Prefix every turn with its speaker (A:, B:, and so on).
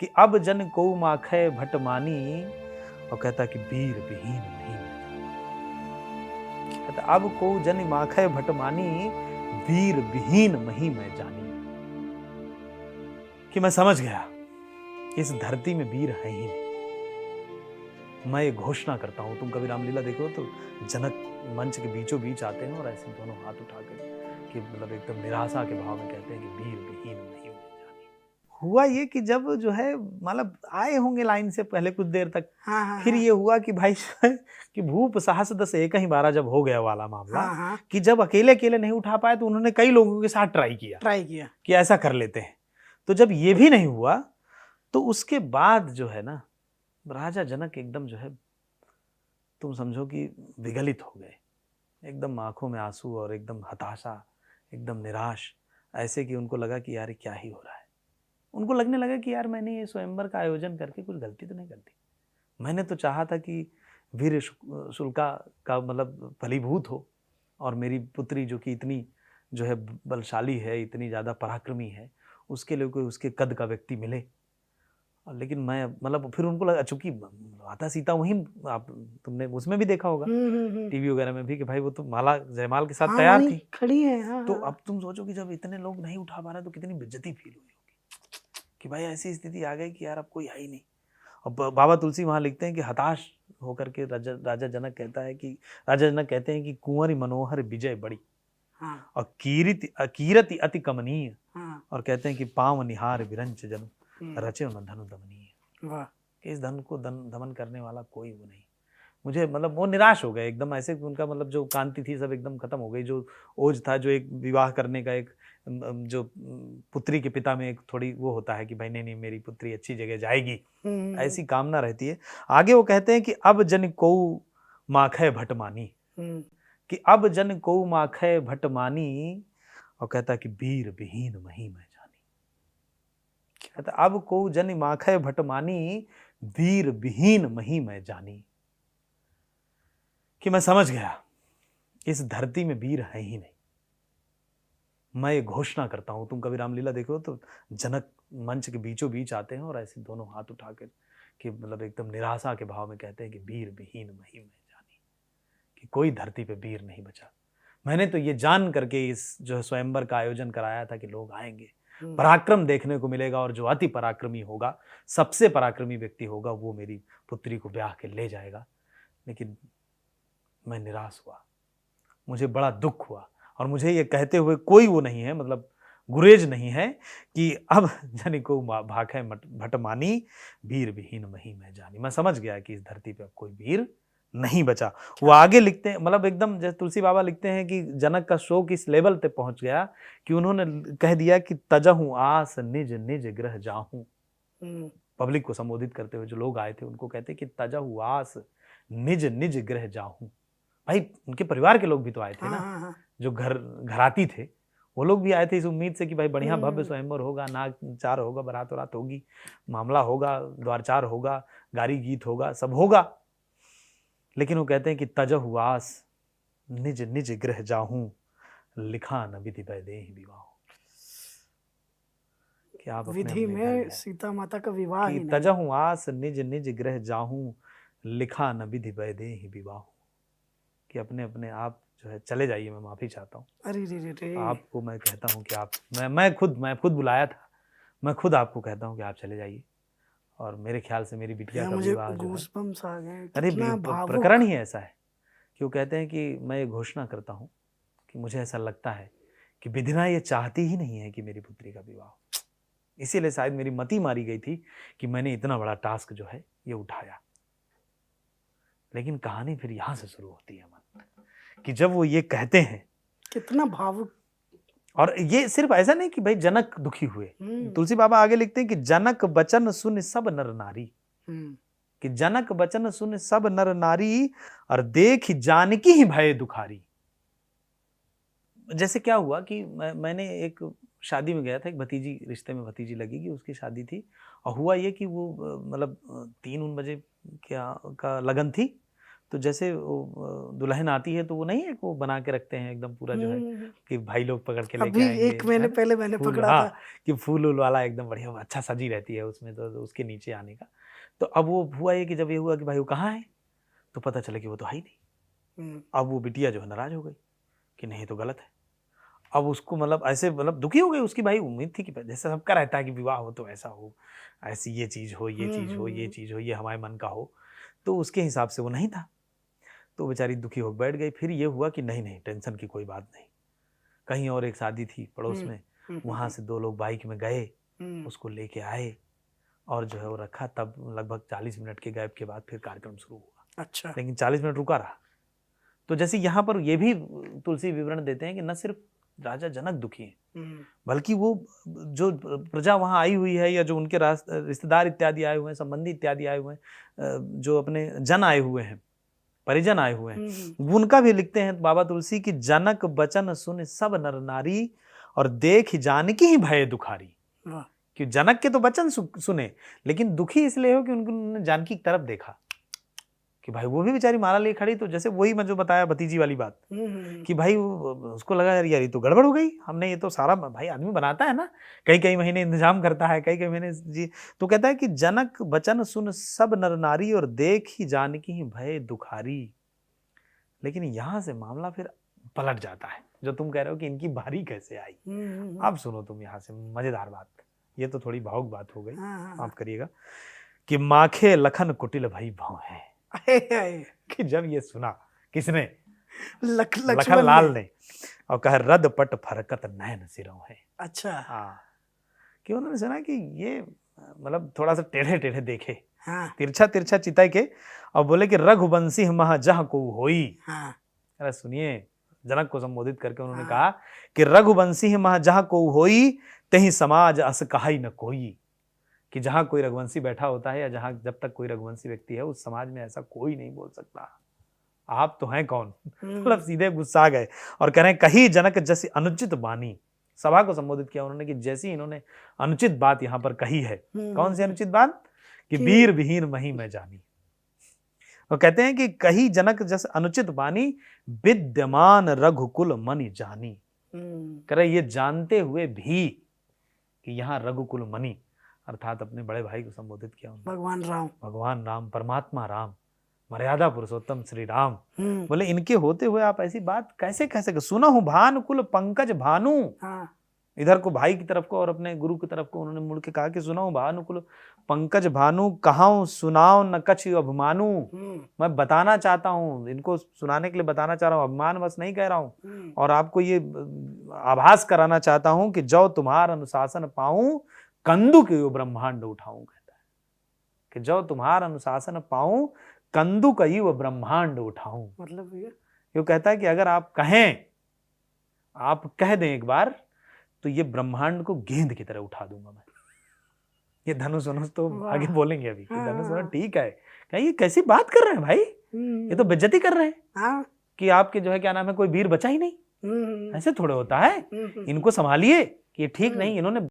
A: कि अब जन को माखै भट मानी, और कहता कि वीर विहीन नहीं मैं जानी। कहता अब को जन माखै भट मानी, वीर विहीन मही मैं जानी। कि मैं समझ गया इस धरती में वीर है ही नहीं। मैं ये घोषणा करता हूं, तुम कभी रामलीला देखो तो जनक मंच के बीचों बीच आते हैं और ऐसे दोनों हाथ उठाकर कि मतलब एकदम निराशा के भाव में कहते हैं कि वीर विहीन मही मैं जानी। हुआ ये कि जब जो है मतलब आए होंगे लाइन से पहले कुछ देर तक, फिर ये हुआ कि भाई कि भूप साहस दस एक ही बारह जब हो गया वाला मामला, कि जब अकेले अकेले नहीं उठा पाए तो उन्होंने कई लोगों के साथ ट्राई किया कि ऐसा कर लेते हैं। तो जब ये भी नहीं हुआ तो उसके बाद जो है ना, राजा जनक एकदम जो है तुम समझो कि विगलित हो गए, एकदम आंखों में आंसू और एकदम हताशा, एकदम निराश, ऐसे कि उनको लगा कि यार क्या ही हो रहा है। उनको लगने लगा कि यार मैंने ये स्वयंवर का आयोजन करके कुछ गलती तो नहीं कर दी। मैंने तो चाहा था कि वीर शुल्का का मतलब फलीभूत हो और मेरी पुत्री जो कि इतनी जो है बलशाली है, इतनी ज़्यादा पराक्रमी है, उसके लिए कोई उसके कद का व्यक्ति मिले। लेकिन मैं मतलब फिर उनको लगा, चूंकि माता सीता वहीं, आप तुमने उसमें भी देखा होगा टीवी वगैरह में भी, कि भाई वो तो माला जयमाल के साथ तैयार थी,
B: खड़ी है।
A: तो अब तुम सोचो कि जब इतने लोग नहीं उठा पा रहे तो कितनी बेइज्जती फील हुई होगी कि भाई ऐसी स्थिति आ गई कि यार अब कोई है ही नहीं। और बाबा तुलसी वहां लिखते हैं कि हताश होकर के राजा जनक कहते हैं कि कुंवरी मनोहर विजय बड़ी, और कीरति अति कमनीय, और कहते हैं कि पाव निहार विरंच जन रचे न धनु दमनीय। इस धन को दमन करने वाला कोई वो नहीं। मुझे मतलब वो निराश हो गए एकदम, ऐसे उनका मतलब जो कांति थी सब एकदम खत्म हो गई, जो ओज था, जो एक विवाह करने का एक जो पुत्री के पिता में एक थोड़ी वो होता है कि भाई नहीं मेरी पुत्री अच्छी जगह जाएगी, ऐसी कामना रहती है। आगे वो कहते हैं कि अब जन को माखै भट मानी, कि अब जन को माखै भट मानी, और कहता कि वीर विहीन मही मैं जानी। कहता अब को जन माखै भट मानी, वीर विहीन मही मैं जानी। कि मैं समझ गया इस धरती में वीर है ही नहीं। मैं ये घोषणा करता हूं, तुम कभी रामलीला देखो तो जनक मंच के बीचों बीच आते हैं और ऐसे दोनों हाथ उठाकर कि मतलब एकदम निराशा के भाव में कहते हैं कि वीर विहीन मही मैं जानी। कि कोई धरती पे वीर नहीं बचा। मैंने तो ये जान करके इस जो है स्वयंवर का आयोजन कराया था कि लोग आएंगे, पराक्रम देखने को मिलेगा, और जो अति पराक्रमी होगा, सबसे पराक्रमी व्यक्ति होगा, वो मेरी पुत्री को ब्याह के ले जाएगा। लेकिन मैं निराश हुआ, मुझे बड़ा दुख हुआ, और मुझे ये कहते हुए कोई वो नहीं है, मतलब गुरेज नहीं है कि अब जन को भाखै भट मानी, वीर विहीन मही मैं जानी। मैं समझ गया कि इस धरती पे अब कोई वीर नहीं बचा। वो आगे लिखते हैं, मतलब एकदम जैसे तुलसी बाबा लिखते हैं कि जनक का शोक इस लेवल पे पहुंच गया कि उन्होंने कह दिया कि तजहूं आस निज निज ग्रह जाहूं। पब्लिक को संबोधित करते हुए जो लोग आए थे उनको कहते कि तजहूं आस निज निज ग्रह जाहूं। भाई उनके परिवार के लोग भी तो आए थे ना, जो घराती थे, वो लोग भी आए थे इस उम्मीद से कि भाई बढ़िया भव्य स्वयंवर होगा, नाग चार होगा, बारात वरात होगी, मामला होगा, द्वारचार होगा, गारी गीत होगा, सब होगा। लेकिन वो कहते हैं कि तजहु आस निज निज गृह जाहूं, लिखा न विधि वैदेही विवाह। कि आप
B: विधि में सीता माता का विवाह ही नहीं।
A: तजहु आस निज निज गृह जाहूं, लिखा न विधि वैदेही विवाह। कि अपने अपने आप जो है चले जाइए, मैं माफी चाहता हूँ।
B: अरे
A: आपको मैं कहता हूँ कि आप मैं खुद बुलाया था, मैं खुद आपको कहता हूँ कि आप चले जाइए। और मेरे ख्याल से मेरी बिटिया का विवाह जो है, अरे प्रकरण ही ऐसा है कि वो कहते हैं कि मैं ये घोषणा करता हूँ कि मुझे ऐसा लगता है कि विधिना ये चाहती ही नहीं है कि मेरी पुत्री का विवाह हो। इसीलिए शायद मेरी मति मारी गई थी कि मैंने इतना बड़ा टास्क जो है ये उठाया। लेकिन कहानी फिर यहां से शुरू होती है मन, कि जब वो ये कहते हैं,
B: कितना भावुक।
A: और ये सिर्फ ऐसा नहीं कि भाई जनक दुखी हुए, तुलसी बाबा आगे लिखते हैं कि जनक बचन सुन सब नर नारी, कि जनक बचन सुन सब नर नारी, और देख जानकी ही भय दुखारी। जैसे क्या हुआ कि मैंने एक शादी में गया था, एक भतीजी, रिश्ते में भतीजी लगेगी, उसकी शादी थी। और हुआ ये कि वो मतलब 3 बजे क्या का लगन थी, तो जैसे दुल्हन आती है तो वो नहीं है वो बना के रखते हैं एकदम पूरा जो है कि भाई लोग पकड़ के लेके
B: अभी
A: आएंगे,
B: 1 महीने
A: है ना?
B: पहले मैंने
A: फूल,
B: पकड़ा
A: हाँ,
B: था।
A: कि फूल वूल वाला एकदम बढ़िया अच्छा सजी रहती है उसमें, तो उसके नीचे आने का। तो अब वो हुआ ये कि जब ये हुआ कि भाई वो कहाँ है, तो पता चला कि वो तो है ही नहीं। अब वो बिटिया जो है नाराज हो गई कि नहीं तो गलत है। अब उसको मतलब ऐसे मतलब दुखी हो गई, उसकी भाई उम्मीद थी कि जैसे सबका रहता है कि विवाह हो तो ऐसा हो, ऐसी ये चीज़ हो, ये चीज़ हो, ये चीज़ हो, ये हमारे मन का हो, तो उसके हिसाब से वो नहीं था। तो बेचारी दुखी हो बैठ गई। फिर ये हुआ कि नहीं टेंशन की कोई बात नहीं, कहीं और एक शादी थी पड़ोस में, वहाँ से 2 लोग बाइक में गए, उसको लेके आए और जो है वो रखा। तब लगभग 40 मिनट के गैप के बाद फिर कार्यक्रम शुरू हुआ।
B: अच्छा।
A: लेकिन 40 मिनट रुका रहा। तो जैसे यहाँ पर ये भी तुलसी विवरण देते हैं कि न सिर्फ राजा जनक दुखी हैं, बल्कि वो जो प्रजा वहाँ आई हुई है या जो उनके रिश्तेदार इत्यादि आए हुए हैं, संबंधी इत्यादि आए हुए हैं, जो अपने जन आए हुए हैं, परिजन आए हुए हैं, उनका भी लिखते हैं बाबा तुलसी की जनक बचन सुन सब नर नारी और देख जानकी ही भय दुखारी। कि जनक के तो वचन सुने लेकिन दुखी इसलिए हो कि उन्होंने जानकी की तरफ देखा कि भाई वो भी बेचारी माला लिए खड़ी। तो जैसे वही मैं जो बताया भतीजी वाली बात कि भाई उसको लगा यार ये तो गड़बड़ हो गई, हमने ये तो सारा भाई आदमी बनाता है ना, कई महीने इंतजाम करता है, कई महीने जी। तो कहता है कि जनक वचन सुन सब नर नारी और देख ही जानकी ही भय दुखारी। लेकिन यहां से मामला फिर पलट जाता है, जो तुम कह रहे हो कि इनकी बारी कैसे आई। अब सुनो तुम यहाँ से मजेदार बात, ये तो थोड़ी भावुक बात हो गई, माफ करिएगा। कि माखे लखन कुटिल भई भाव है। कि जब ये सुना किसने, लखन लाल ने, और कहा रद पट फरकत नैन सिरों है।
B: अच्छा।
A: हाँ, कि उन्होंने सुना कि ये मतलब थोड़ा सा टेढ़े टेढ़े देखे,
B: हाँ।
A: तिरछा चिता के, और बोले कि रघुवंशी महा जहाँ को होई।
B: हाँ।
A: अरे सुनिए, जनक को संबोधित करके उन्होंने कहा कि रघुवंशी महा जहाँ को होई तही समाज अस कहाई न कोई। कि जहां कोई रघुवंशी बैठा होता है या जहां जब तक कोई रघुवंशी व्यक्ति है उस समाज में ऐसा कोई नहीं बोल सकता, आप तो हैं कौन। मतलब सीधे गुस्सा गए और कह रहे हैं कही जनक जैसी अनुचित बानी। सभा को संबोधित किया उन्होंने कि जैसी इन्होंने अनुचित बात यहां पर कही है। कौन सी अनुचित बात? कि वीर विहीन मही मैं जानी। और कहते हैं कि कही जनक जैसे अनुचित बानी विद्यमान रघुकुल मनि जानी। कह रहे ये जानते हुए भी कि यहाँ रघुकुल मनि अर्थात अपने बड़े भाई को संबोधित किया उन्होंने, भगवान राम परमात्मा राम, मर्यादा पुरुषोत्तम श्री राम। बोले इनके होते हुए आप ऐसी बात कैसे कह सके। सुना हूं भानुकुल पंकज भानु। इधर को भाई की तरफ को और अपने गुरु की तरफ को उन्होंने मुड़ के कहा कि सुना हूं भानुकुल पंकज भानु, कहाऊं सुनाओ न कछ अभिमानु। मैं बताना चाहता हूं, इनको सुनाने के लिए बताना चाह रहा हूं, अभिमान बस नहीं कह रहा हूं। और आपको ये आभास कराना चाहता हूं कि जो तुम्हार अनुशासन पाऊं कंदु के यो ब्रह्मांड उठाऊं। कहता है कि जो तुम्हारा अनुशासन पाऊं कंदु का ही वो ब्रह्मांड उठाऊं।
B: मतलब
A: ये कहता है कि अगर आप कहें, आप कह दें एक बार, तो ये ब्रह्मांड को गेंद की तरह उठा दूंगा मैं। ये धनुष तो आगे बोलेंगे अभी कि धनुष ठीक है, कहीं ये कैसी बात कर रहे हैं भाई, ये तो बेइज्जती कर रहे हैं कि आपके जो है क्या नाम है कोई वीर बचा ही नहीं। ऐसे थोड़े होता है, इनको संभालिए कि ठीक नहीं, इन्होंने